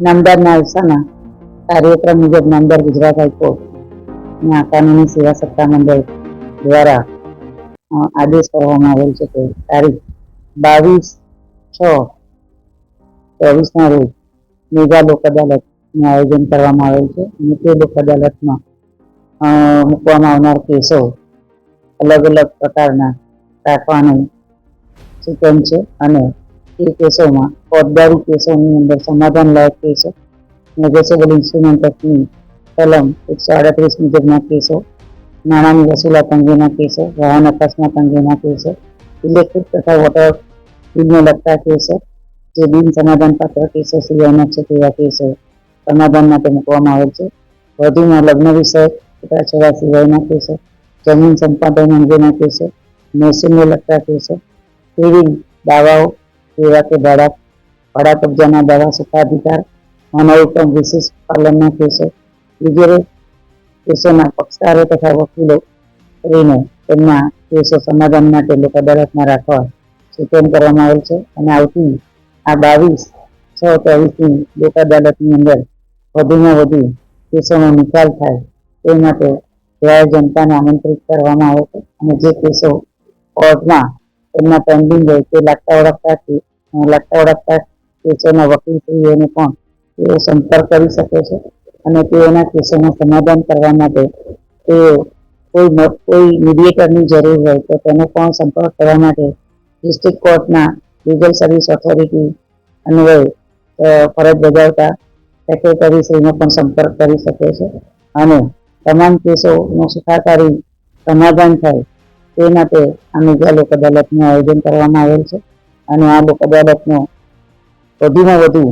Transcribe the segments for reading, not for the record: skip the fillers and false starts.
નામદાર નાલસાના કાર્યક્રમ મુજબ નામદાર ગુજરાત હાઈકોર્ટના કાનૂની સેવા સત્તામંડળ દ્વારા આદેશ કરવામાં આવેલ છે કે તારીખ 22/6/24ના રોજ મેગા લોક અદાલતનું આયોજન કરવામાં આવેલ છે અને તે લોક અદાલતમાં મૂકવામાં આવનાર કેસો અલગ અલગ પ્રકારના રાખવાનું સૂચન છે અને એ કેસોમાં ફોજદારી કેસોની અંદર સમાધાન લાયક કેસો, નેગોશિયેબલ ઇન્સ્ટ્રુમેન્ટ એક્ટની કલમ 138 મુજબના કેસો, નાણાંની વસૂલાત અંગેના કેસો, વાહન અકસ્માત અંગેના કેસો, ઇલેક્ટ્રિક તથા વોટર બિલને લગતા કેસો, જે બિન સમાધાન પાત્ર કેસો સિવાયના છે તેવા કેસો સમાધાન માટે મૂકવામાં આવેલ છે. વધુમાં લગ્ન વિષયક છૂટાછેડા સિવાયના કેસો, જમીન સંપાદન અંગેના કેસો, મહેસૂલને લગતા કેસો, એવી દાવાઓ જેવા કે ભાડા કબજાના દાવા, સુખાધિકાર, માનવ વિશિષ્ટ પાલનના કેસો વગેરે કેસોના પક્ષકારો તથા વકીલો રહીને તેમના કેસો સમાધાન માટે લોક અદાલતમાં રાખવા સૂચન કરવામાં આવેલ છે. અને આવતી આ 22/6/24ની લોક અદાલતની અંદર વધુમાં વધુ કેસોનો નિકાલ થાય તે માટે જાહેર જનતાને આમંત્રિત કરવામાં આવે છે. અને જે કેસો કોર્ટમાં તેમના પેન્ડિંગ હોય તે લાગતા ઓળખતા કેસોના વકીલશ્રીઓને પણ તેઓ સંપર્ક કરી શકે છે અને તેઓના કેસોનું સમાધાન કરવા માટે તેઓ કોઈ મીડિયેટરની જરૂર હોય તો તેનો પણ સંપર્ક કરવા માટે ડિસ્ટ્રિક્ટ કોર્ટના લીગલ સર્વિસ ઓથોરિટી અન્વયે ફરજ બજાવતા સેક્રેટરીશ્રીનો પણ સંપર્ક કરી શકે છે અને તમામ કેસોનું સુખાકારી સમાધાન થાય તે માટે આ મેગા લોક અદાલતનું આયોજન કરવામાં આવેલ છે. અને આ લોક અદાલતનો વધુમાં વધુ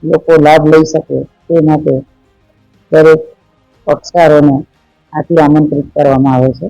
લોકો લાભ લઈ શકે તે માટે દરેક પક્ષકારોને આથી આમંત્રિત કરવામાં આવે છે.